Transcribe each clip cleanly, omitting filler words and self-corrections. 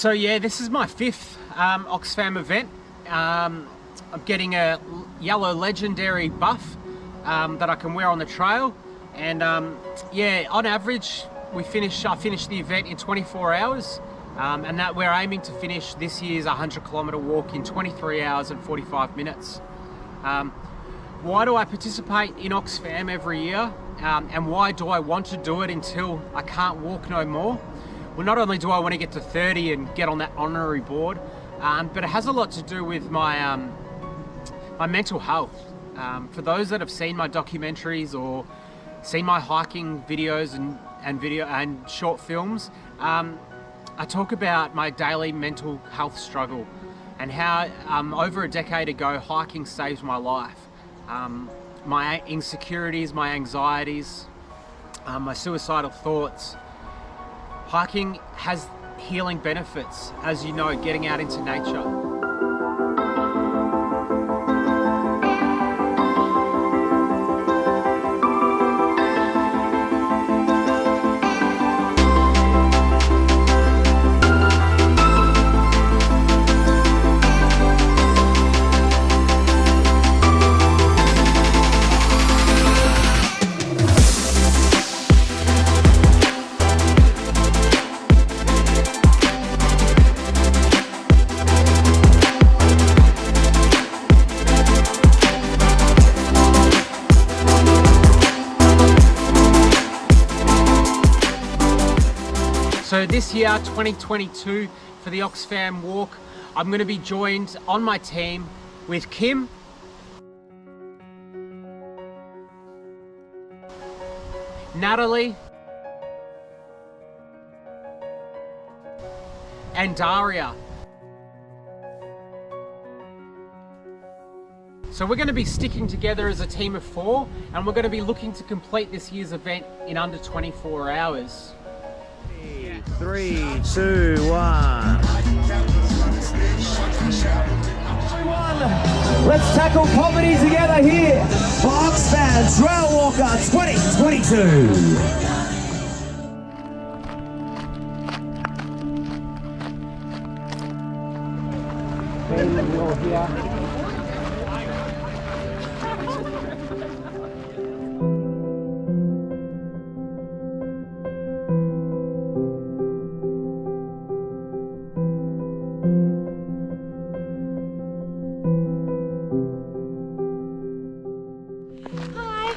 So yeah, this is my fifth Oxfam event. I'm getting a yellow legendary buff that I can wear on the trail, and yeah, on average I finish the event in 24 hours, and that we're aiming to finish this year's 100-kilometre walk in 23 hours and 45 minutes. Why do I participate in Oxfam every year, and why do I want to do it until I can't walk no more? Well, not only do I want to get to 30 and get on that honorary board, but it has a lot to do with my my mental health. For those that have seen my documentaries or seen my hiking videos and short films, I talk about my daily mental health struggle and how over a decade ago hiking saved my life. My insecurities, my anxieties, my suicidal thoughts. Hiking has healing benefits, as you know, getting out into nature. So this year, 2022, for the Oxfam walk, I'm going to be joined on my team with Kim, Natalie, and Daria. So we're going to be sticking together as a team of 4, and we're going to be looking to complete this year's event in under 24 hours. 3, 2, 1. Let's tackle poverty together here for Oxfam Trailwalker 2022.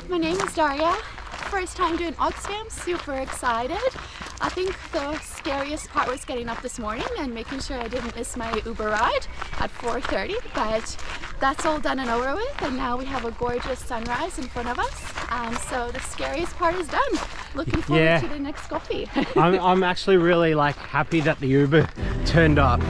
My name is Daria. First time doing Oxfam, super excited. I think the scariest part was getting up this morning and making sure I didn't miss my Uber ride at 4:30, but that's all done and over with, and now we have a gorgeous sunrise in front of us. So the scariest part is done. Looking forward to the next coffee. I'm actually really happy that the Uber turned up.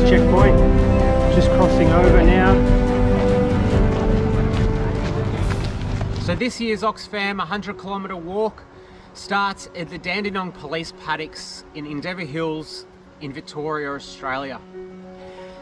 Checkpoint, just crossing over now. So this year's Oxfam 100-kilometre walk starts at the Dandenong Police Paddocks in Endeavour Hills in Victoria, Australia.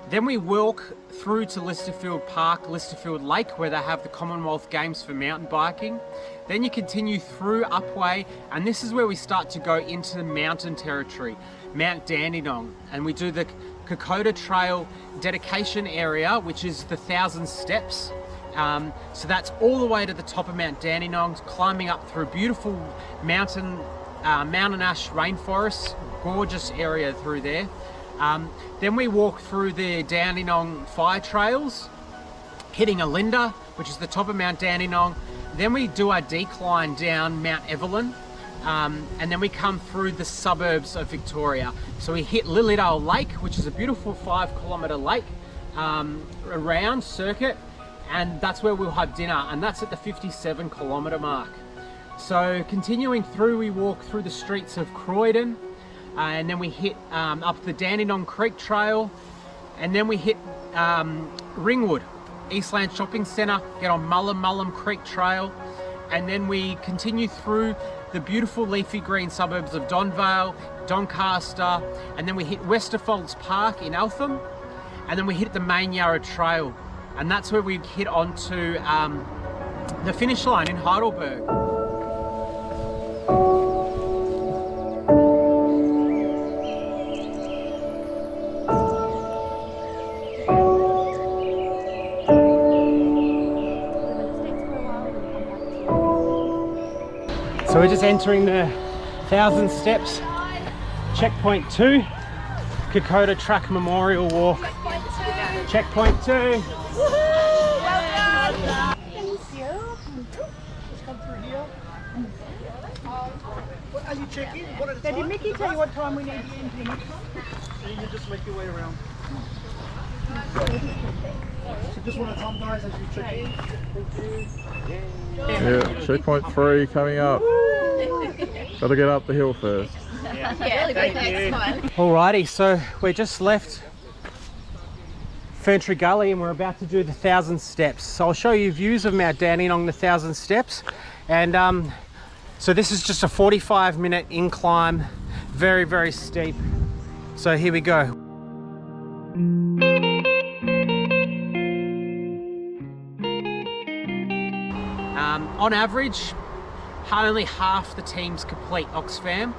Then we walk through to Lysterfield Park, Lysterfield Lake, where they have the Commonwealth Games for mountain biking. Then you continue through Upway, and this is where we start to go into the mountain territory, Mount Dandenong, and we do the Kokoda Trail dedication area, which is the 1,000 steps. So that's all the way to the top of Mount Dandenong, climbing up through beautiful mountain ash rainforests, gorgeous area through there. Then we walk through the Dandenong fire trails, hitting Olinda, which is the top of Mount Dandenong. Then we do our decline down Mount Evelyn, and then we come through the suburbs of Victoria. So we hit Lilydale Lake, which is a beautiful 5-kilometre lake around circuit, and that's where we'll have dinner, and that's at the 57-kilometre mark. So continuing through, we walk through the streets of Croydon, and then we hit up the Dandenong Creek Trail, and then we hit Ringwood, Eastland Shopping Centre, get on Mullum Creek Trail, and then we continue through the beautiful leafy green suburbs of Donvale, Doncaster, and then we hit Westerfolds Park in Eltham, and then we hit the main Yarra Trail, and that's where we hit onto the finish line in Heidelberg. So we're just entering the 1,000 Steps Checkpoint 2, Kokoda Track Memorial Walk. Checkpoint 2. Thank you. Just come through here. What are you checking? What are the times? Did Mickey tell you what time we need to end here? And you just make your way around. So just want to time, guys, as you check in. Thank you. Yeah, checkpoint 3 coming up. Gotta get up the hill first. Yeah, really big next one. Alrighty, so we just left Ferntree Gully and we're about to do the 1,000 Steps. So I'll show you views of Mount Dandenong, the 1,000 Steps. And so this is just a 45-minute incline, very, very steep. So here we go. On average, only half the teams complete Oxfam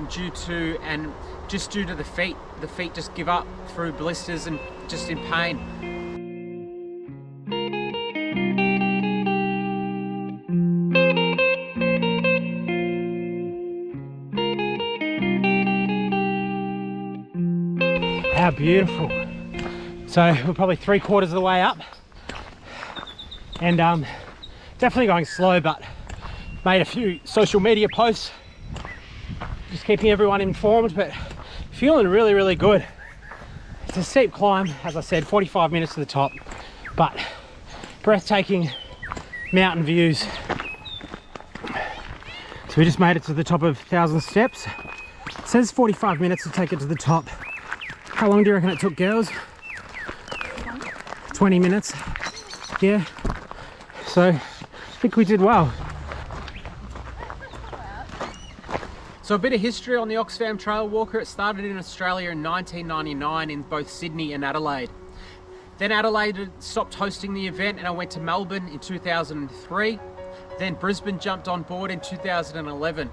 due to the feet. The feet just give up through blisters and just in pain. How beautiful. So we're probably 3/4 of the way up, and definitely going slow, but made a few social media posts just keeping everyone informed, but feeling really, really good. It's a steep climb, as I said, 45 minutes to the top, but breathtaking mountain views. So we just made it to the top of 1,000 Steps. It says 45 minutes to take it to the top. How long do you reckon it took, girls? 20 minutes. Yeah. So I think we did well. So a bit of history on the Oxfam Trailwalker. It started in Australia in 1999 in both Sydney and Adelaide. Then Adelaide stopped hosting the event and I went to Melbourne in 2003. Then Brisbane jumped on board in 2011.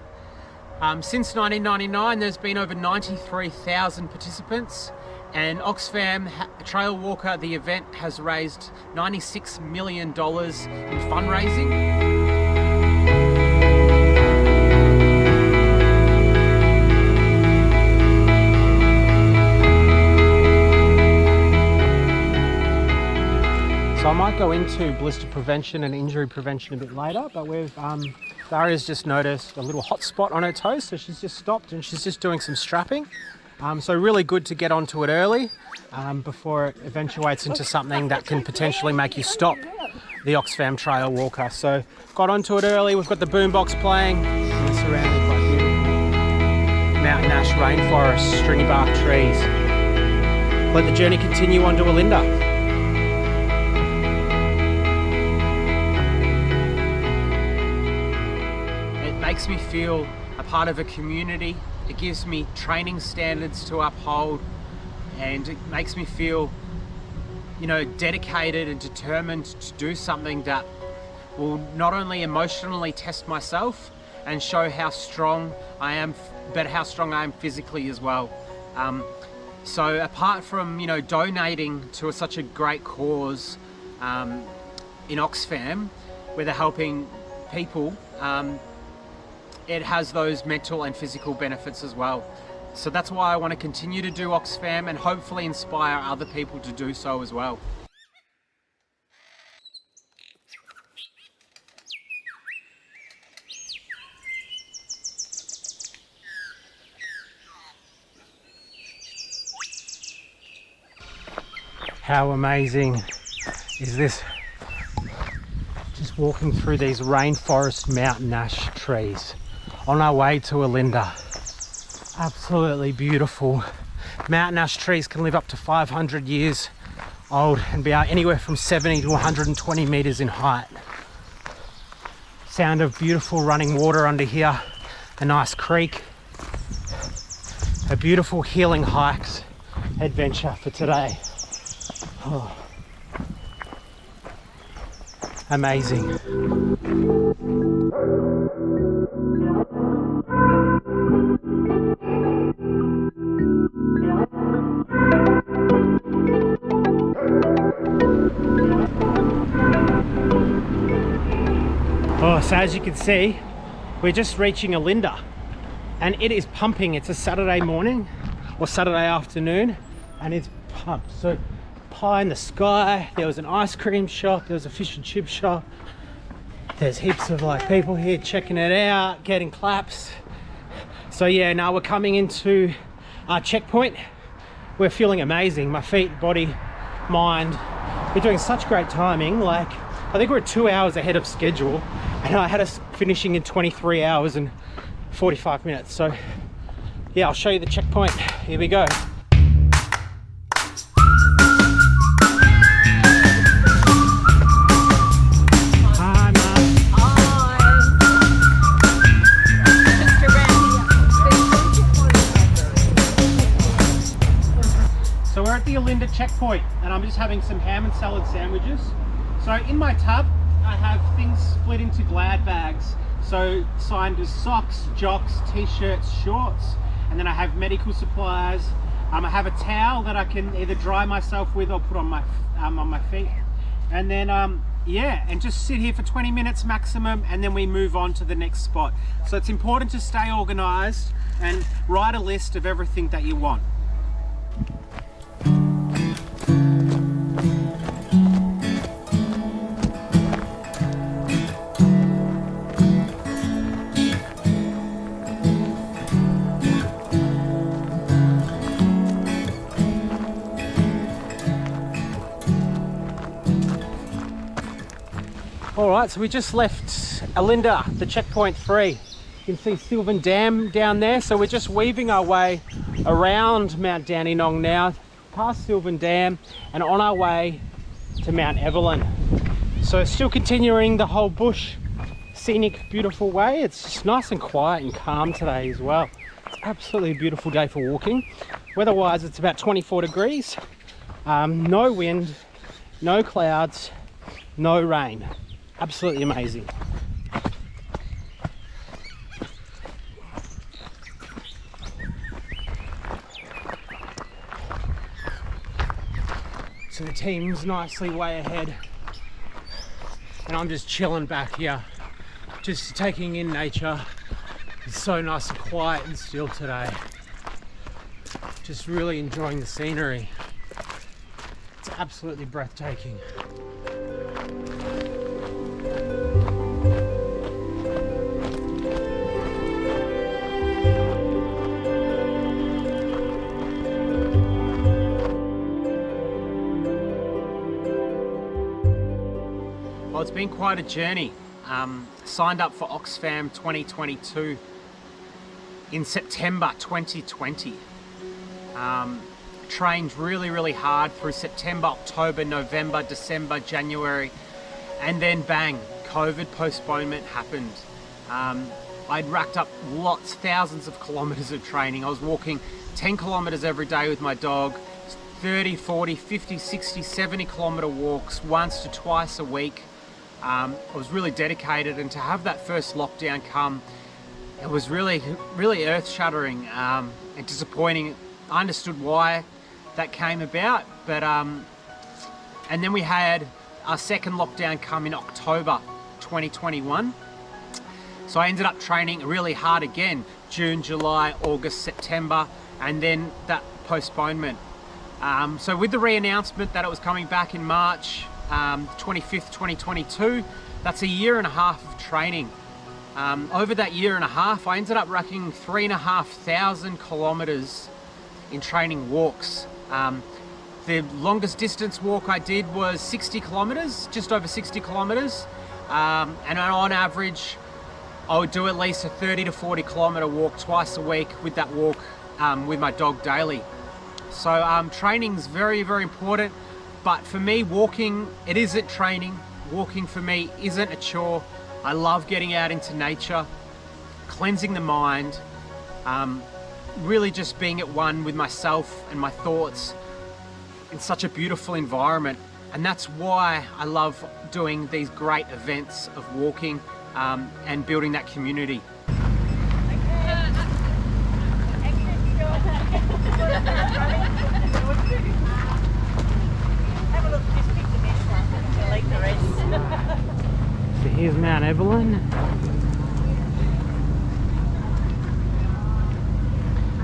Since 1999, there's been over 93,000 participants, and Oxfam Trailwalker, the event, has raised $96 million in fundraising. So I might go into blister prevention and injury prevention a bit later, but we've Daria's just noticed a little hot spot on her toes, so she's just stopped and she's just doing some strapping. So really good to get onto it early before it eventuates into something that can potentially make you stop the Oxfam Trailwalker. So got onto it early. We've got the boombox playing, and we're surrounded by beautiful mountain ash rainforest, stringy bark trees. Let the journey continue on to Olinda. Makes me feel a part of a community. It gives me training standards to uphold, and it makes me feel, you know, dedicated and determined to do something that will not only emotionally test myself and show how strong I am, but how strong I am physically as well. So apart from, you know, donating to such a great cause in Oxfam, where they're helping people, it has those mental and physical benefits as well. So that's why I want to continue to do Oxfam and hopefully inspire other people to do so as well. How amazing is this? Just walking through these rainforest mountain ash trees on our way to Olinda. Absolutely beautiful. Mountain ash trees can live up to 500 years old and be anywhere from 70 to 120 meters in height. Sound of beautiful running water under here, a nice creek, a beautiful healing hikes adventure for today. Oh. Amazing. Oh, so as you can see, we're just reaching Olinda and it is pumping. It's a Saturday morning or Saturday afternoon and it's pumped. So pie in the sky, there was an ice cream shop, there was a fish and chip shop. There's heaps of like people here checking it out, getting claps. So yeah, now we're coming into our checkpoint. We're feeling amazing, my feet, body, mind. We're doing such great timing. Like, I think we're 2 hours ahead of schedule and I had us finishing in 23 hours and 45 minutes. So yeah, I'll show you the checkpoint. Here we go. So we're at the Olinda Checkpoint and I'm just having some ham and salad sandwiches. So in my tub, I have things split into glad bags. So signed as socks, jocks, t-shirts, shorts, and then I have medical supplies. I have a towel that I can either dry myself with or put on my feet. And then yeah, and just sit here for 20 minutes maximum and then we move on to the next spot. So it's important to stay organized and write a list of everything that you want. Alright, so we just left Olinda, the checkpoint 3. You can see Sylvan Dam down there, so we're just weaving our way around Mount Dandenong now, past Sylvan Dam and on our way to Mount Evelyn. So still continuing the whole bush, scenic, beautiful way. It's just nice and quiet and calm today as well. It's absolutely a beautiful day for walking. Weather-wise, it's about 24 degrees, no wind, no clouds, no rain. Absolutely amazing. So the team's nicely way ahead and I'm just chilling back here, just taking in nature. It's so nice and quiet and still today. Just really enjoying the scenery. It's absolutely breathtaking. Well, it's been quite a journey. Signed up for Oxfam 2022 in September 2020. Trained really hard through September, October, November, December, January, and then bang, COVID postponement happened. I'd racked up thousands of kilometers of training. I was walking 10 kilometers every day with my dog, 30, 40, 50, 60, 70 kilometer walks once to twice a week. I was really dedicated, and to have that first lockdown come, it was really earth-shattering and disappointing. I understood why that came about, but and then we had our second lockdown come in October 2021. So I ended up training really hard again, June, July, August, September, and then that postponement. So with the re-announcement that it was coming back in March 25th, 2022, that's a year and a half of training. Over that year and a half, I ended up racking 3,500 kilometers in training walks. The longest distance walk I did was 60 kilometers, just over 60 kilometers. and on average I would do at least a 30 to 40 kilometre walk twice a week, with that walk with my dog daily. So training's very, very important, but for me walking, it isn't training. Walking for me isn't a chore. I love getting out into nature, cleansing the mind, really just being at one with myself and my thoughts in such a beautiful environment. And that's why I love doing these great events of walking and building that community. So here's Mount Evelyn.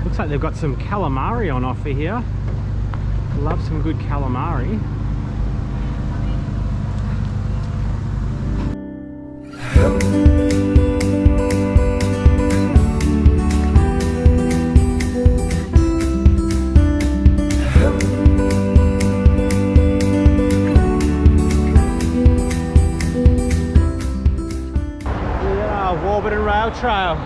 Looks like they've got some calamari on offer here. Love some good calamari. Trail.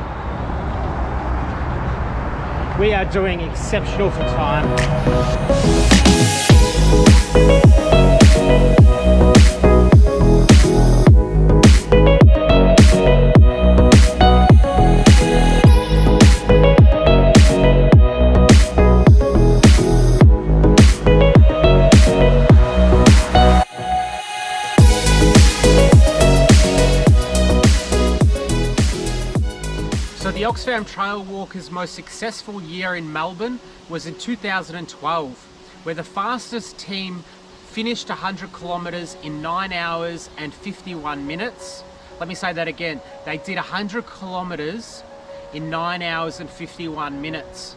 We are doing exceptional for time. The Oxfam Trailwalker's most successful year in Melbourne was in 2012, where the fastest team finished 100 kilometres in 9 hours and 51 minutes. Let me say that again. They did 100 kilometres in 9 hours and 51 minutes.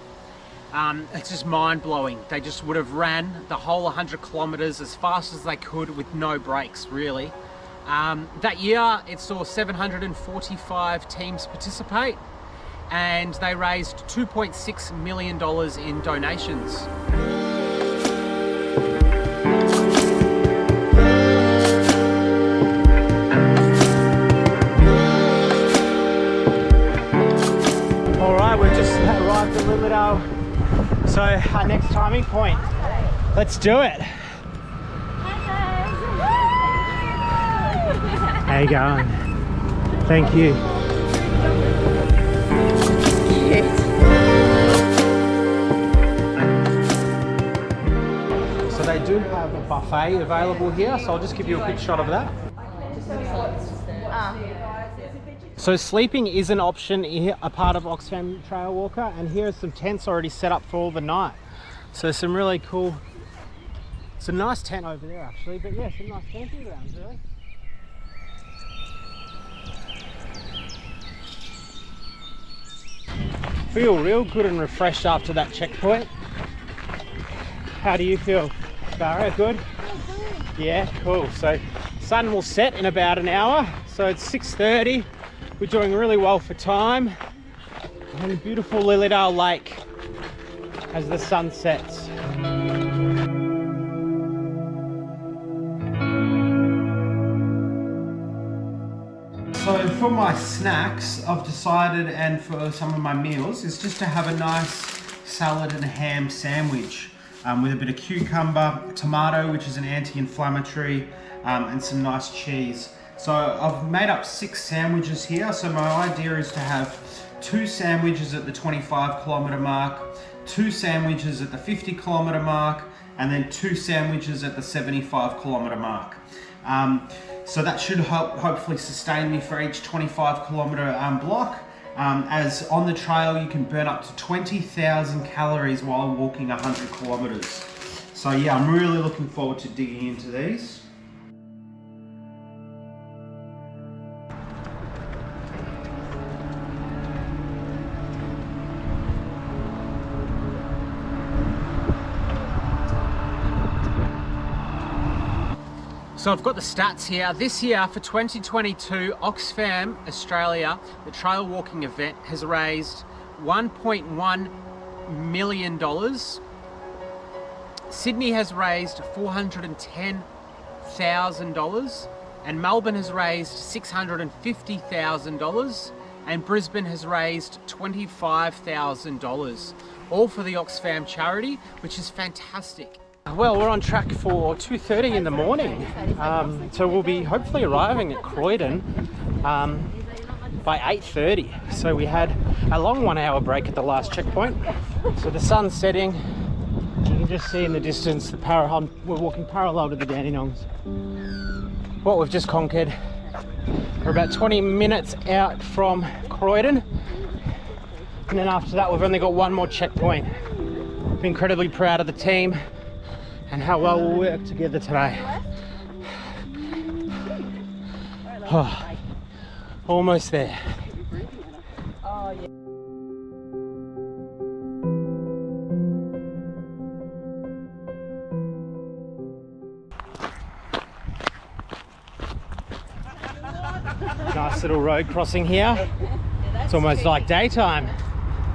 It's just mind-blowing. They just would have ran the whole 100 kilometres as fast as they could with no breaks, really. That year, it saw 745 teams participate, and they raised $2.6 million in donations. All right, we've just arrived at Lilydale, so our next timing point. Let's do it. How you going? Thank you. So they do have a buffet available here, so I'll just give you a quick shot of that. So sleeping is an option here, a part of Oxfam Trailwalker, and here are some tents already set up for all the night. So some really cool, it's a nice tent over there actually, but yeah, some nice camping grounds really. Feel real good and refreshed after that checkpoint. How do you feel, Farah? Good? Yeah, cool. So sun will set in about an hour. So it's 6:30. We're doing really well for time. And beautiful Lilydale Lake as the sun sets. So for my snacks, I've decided, and for some of my meals, is just to have a nice salad and ham sandwich with a bit of cucumber, tomato, which is an anti-inflammatory, and some nice cheese. So I've made up 6 sandwiches here. So my idea is to have 2 sandwiches at the 25 kilometre mark, 2 sandwiches at the 50 kilometre mark, and then 2 sandwiches at the 75 kilometre mark. So that should hopefully sustain me for each 25 kilometre block. As on the trail you can burn up to 20,000 calories while walking 100 kilometres. So yeah, I'm really looking forward to digging into these. So I've got the stats here. This year for 2022, Oxfam Australia, the trail walking event, has raised $1.1 million. Sydney has raised $410,000. and Melbourne has raised $650,000 and Brisbane has raised $25,000, all for the Oxfam charity, which is fantastic. Well, we're on track for 2:30 in the morning, so we'll be hopefully arriving at Croydon by 8:30. So we had a long 1 hour break at the last checkpoint. So the sun's setting. You can just see in the distance we're walking parallel to the Dandenongs. What we've just conquered. We're about 20 minutes out from Croydon, and then after that we've only got one more checkpoint. I'm incredibly proud of the team and how well we'll work together today. Oh, almost there. Nice little road crossing here. It's almost like daytime.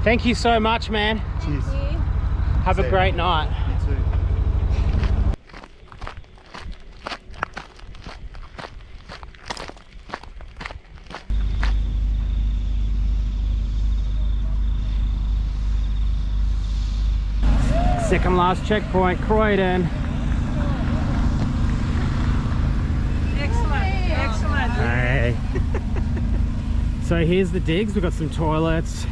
Thank you so much, man. Cheers. Have a great night. You too. Second last checkpoint, Croydon. Excellent. Hey. So here's the digs. We've got some toilets,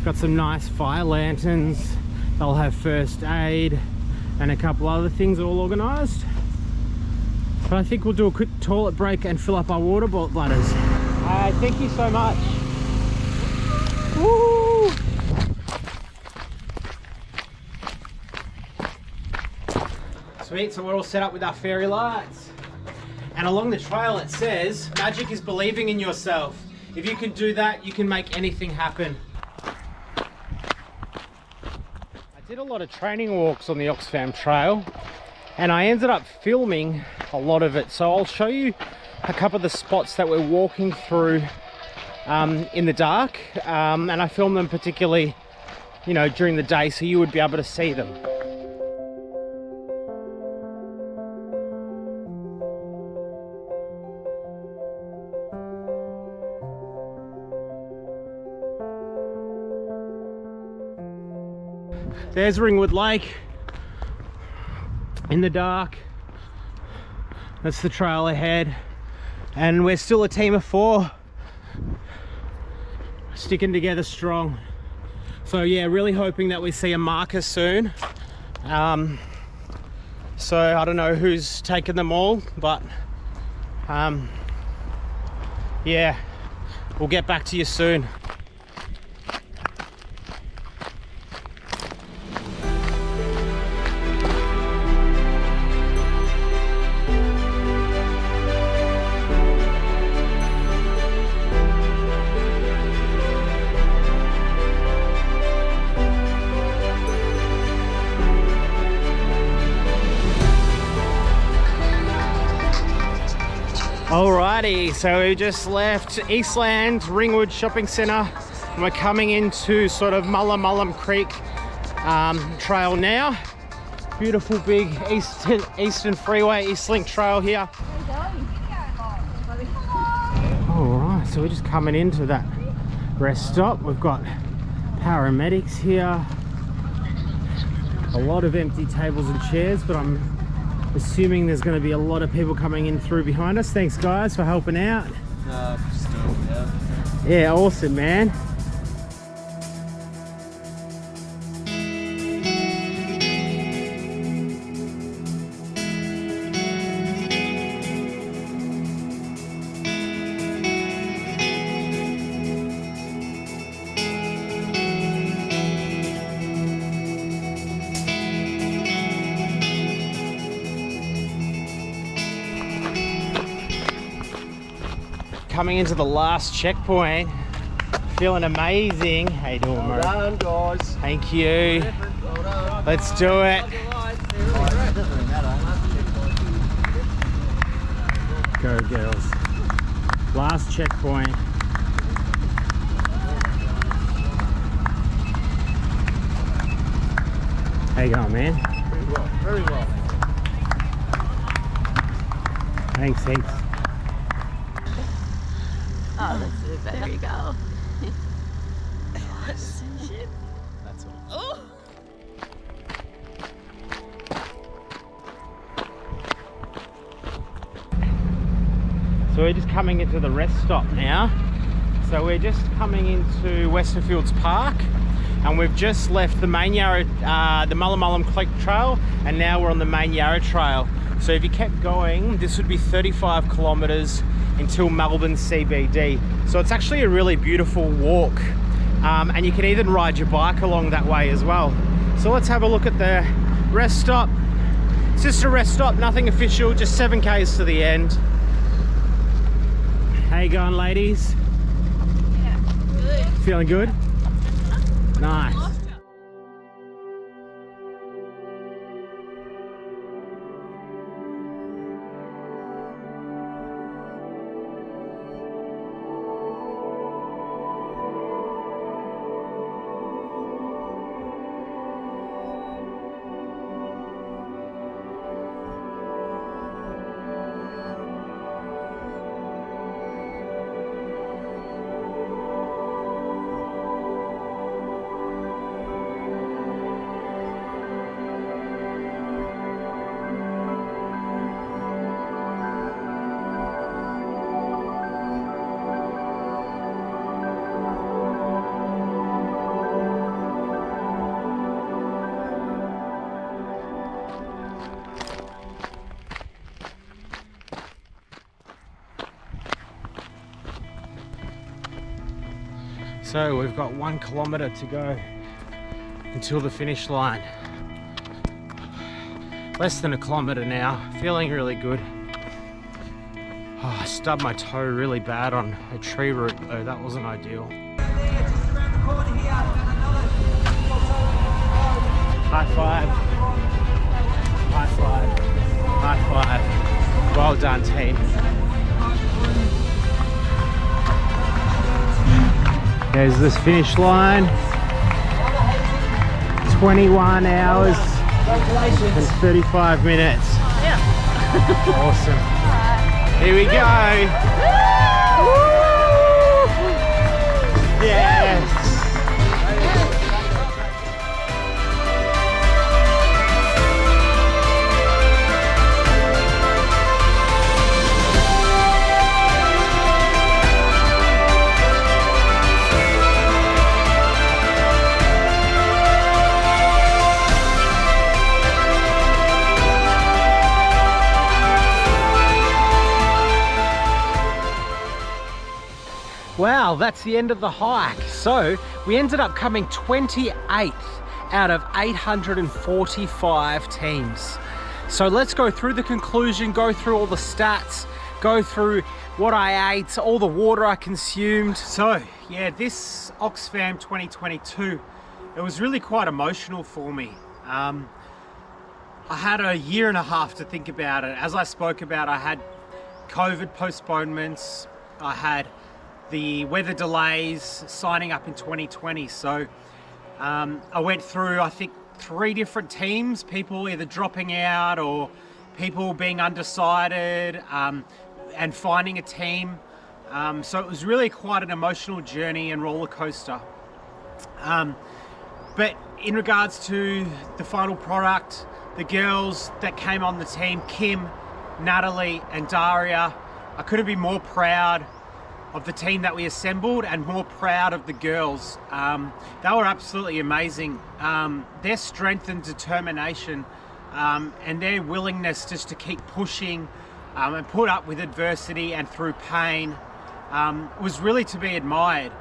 got some nice fire lanterns. They'll have first aid and a couple other things all organised. But I think we'll do a quick toilet break and fill up our water bladders. Thank you so much. Woo! Sweet, so we're all set up with our fairy lights. And along the trail it says, magic is believing in yourself. If you can do that, you can make anything happen. I did a lot of training walks on the Oxfam Trail, and I ended up filming a lot of it. So I'll show you a couple of the spots that we're walking through in the dark. And I filmed them particularly, you know, during the day, so you would be able to see them. There's Ringwood Lake in the dark. That's the trail ahead, and we're still a team of 4 sticking together strong. So yeah, really hoping that we see a marker soon. So I don't know who's taken them all, but yeah, we'll get back to you soon. Alrighty, so we just left Eastland Ringwood Shopping Centre and we're coming into sort of Mullum Creek trail now. Beautiful big Eastern Freeway, Eastlink trail here. Alright, so we're just coming into that rest stop. We've got paramedics here. A lot of empty tables and chairs, but I'm assuming there's going to be a lot of people coming in through behind us. Thanks guys for helping out. Yeah, awesome, man. Coming into the last checkpoint, feeling amazing. How you doing, Murray? Well done, guys. Thank you. Well done. Let's do it. Go girls. Last checkpoint. How you going, man? Very well. Very well. Thanks, heaps. bit better. There you go. That's all. Oh. So we're just coming into the rest stop now. So we're just coming into Westerfields Park, and we've just left the main Yarra, the Mullum Creek Trail, and now we're on the main Yarra Trail. So if you kept going, this would be 35 kilometers until Melbourne CBD. So it's actually a really beautiful walk, and you can even ride your bike along that way as well. So let's have a look at the rest stop. It's just a rest stop, nothing official, just 7 Ks to the end. How you going, ladies? Yeah, good. Feeling good? Nice. So we've got 1 kilometer to go until the finish line. Less than a kilometer now, feeling really good. Oh, I stubbed my toe really bad on a tree root though, that wasn't ideal. High five. High five. High five. Well done, team. There's this finish line. 21 hours and 35 minutes. Yeah. Awesome. Here we go. Yes. Wow, that's the end of the hike. So we ended up coming 28th out of 845 teams. So let's go through the conclusion, go through all the stats, go through what I ate, all the water I consumed. So yeah, this Oxfam 2022, it was really quite emotional for me. I had a year and a half to think about it. As I spoke about, I had COVID postponements, I had the weather delays, signing up in 2020. So I went through, I think, 3 different teams, people either dropping out or people being undecided, and finding a team. So it was really quite an emotional journey and roller coaster. But in regards to the final product, the girls that came on the team, Kim, Natalie and Daria, I couldn't be more proud of the team that we assembled and more proud of the girls. They were absolutely amazing. Their strength and determination, and their willingness just to keep pushing and put up with adversity and through pain was really to be admired.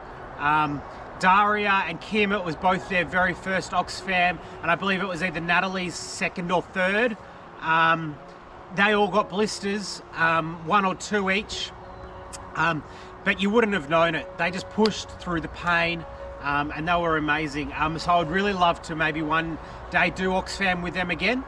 Daria and Kim, it was both their very first Oxfam, and I believe it was either Natalie's second or third. They all got blisters, 1 or 2 each. But you wouldn't have known it. They just pushed through the pain, and they were amazing. So I would really love to maybe one day do Oxfam with them again.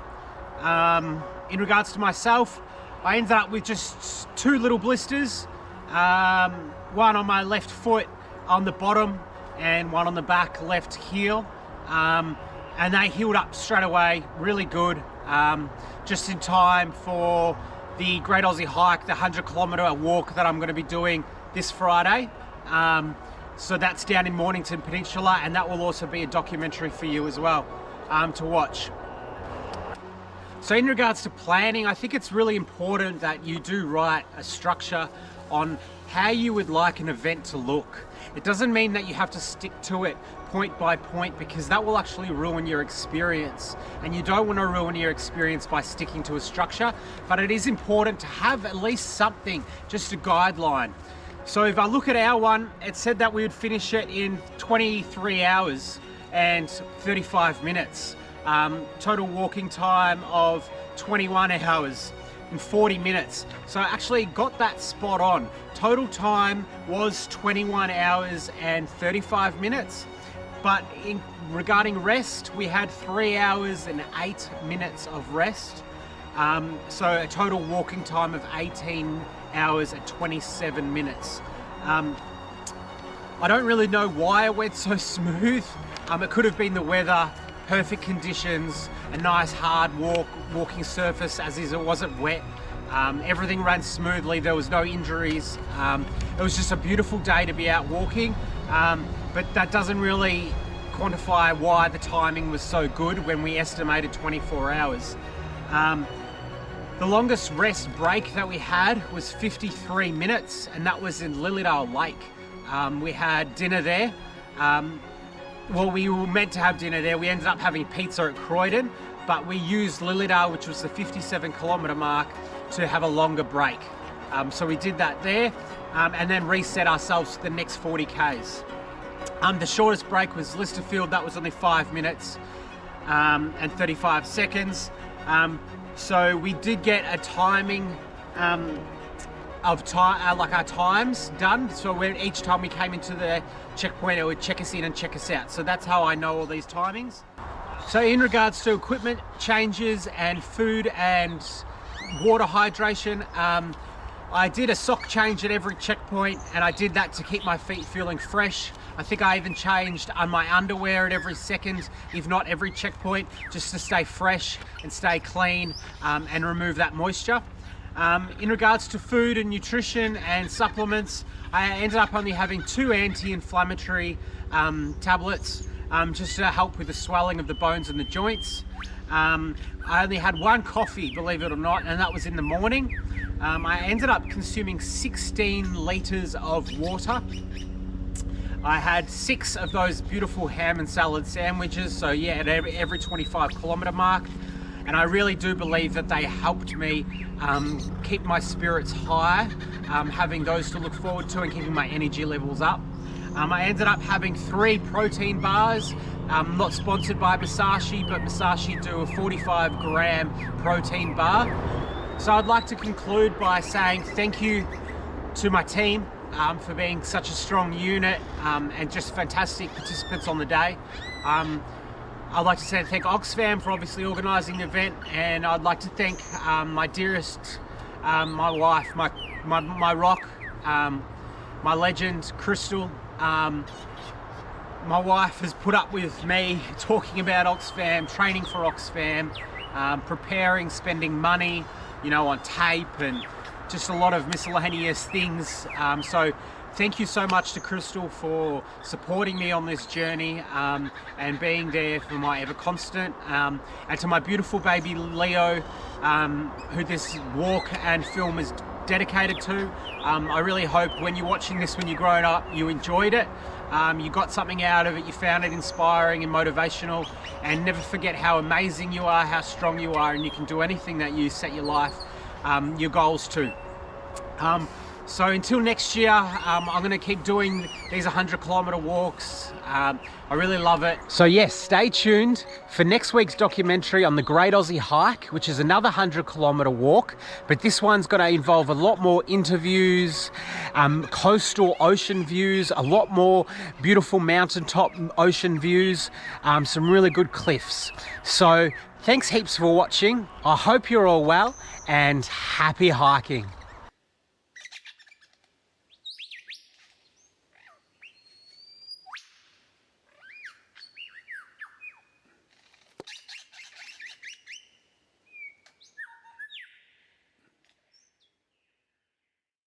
In regards to myself, I ended up with just 2 little blisters, one on my left foot on the bottom and one on the back left heel, and they healed up straight away, really good, just in time for the Great Aussie Hike, the 100 kilometre walk that I'm going to be doing this Friday. So that's down in Mornington Peninsula, and that will also be a documentary for you as well to watch. So in regards to planning, I think it's really important that you do write a structure on how you would like an event to look. It doesn't mean that you have to stick to it point by point, because that will actually ruin your experience, and you don't want to ruin your experience by sticking to a structure. But it is important to have at least something, just a guideline. So if I look at our one, it said that we would finish it in 23 hours and 35 minutes. Total walking time of 21 hours and 40 minutes. So I actually got that spot on. Total time was 21 hours and 35 minutes. But regarding rest, we had 3 hours and 8 minutes of rest. So a total walking time of 18 hours and 27 minutes. I don't really know why it went so smooth. It could have been the weather, perfect conditions, a nice hard walking surface, as is, it wasn't wet. Everything ran smoothly, there was no injuries. It was just a beautiful day to be out walking, but that doesn't really quantify why the timing was so good when we estimated 24 hours. The longest rest break that we had was 53 minutes, and that was in Lilydale Lake. We had dinner there. Well, we were meant to have dinner there. We ended up having pizza at Croydon, but we used Lilydale, which was the 57-kilometre mark, to have a longer break. So we did that there, and then reset ourselves for the next 40 Ks. The shortest break was Lysterfield. That was only 5 minutes and 35 seconds. So we did get a timing of time, like our times done. So when each time we came into the checkpoint, it would check us in and check us out. So that's how I know all these timings. So in regards to equipment changes and food and water hydration, I did a sock change at every checkpoint, and I did that to keep my feet feeling fresh. I think I even changed my underwear at every second, if not every checkpoint, just to stay fresh and stay clean and remove that moisture. In regards to food and nutrition and supplements, I ended up only having 2 anti-inflammatory tablets just to help with the swelling of the bones and the joints. I only had 1 coffee, believe it or not, and that was in the morning. I ended up consuming 16 litres of water. I had 6 of those beautiful ham and salad sandwiches, so yeah, at every 25-kilometre mark. And I really do believe that they helped me keep my spirits high, having those to look forward to and keeping my energy levels up. I ended up having 3 protein bars, not sponsored by Musashi, but Musashi do a 45-gram protein bar. So I'd like to conclude by saying thank you to my team for being such a strong unit and just fantastic participants on the day. I'd like to say thank Oxfam for obviously organising the event, and I'd like to thank my dearest, my wife, my rock, my legend, Crystal. My wife has put up with me talking about Oxfam, training for Oxfam, preparing, spending money, you know, on tape and just a lot of miscellaneous things. So thank you so much to Crystal for supporting me on this journey and being there for my ever constant. And to my beautiful baby Leo, who this walk and film is dedicated to. I really hope when you're watching this, when you're growing up, you enjoyed it. You got something out of it, you found it inspiring and motivational, and never forget how amazing you are, how strong you are, and you can do anything that you set your life, your goals to. So until next year, I'm going to keep doing these 100-kilometre walks. I really love it. So yes, stay tuned for next week's documentary on the Great Aussie Hike, which is another 100-kilometre walk, but this one's going to involve a lot more interviews, coastal ocean views, a lot more beautiful mountaintop ocean views, some really good cliffs. So thanks heaps for watching. I hope you're all well, and happy hiking.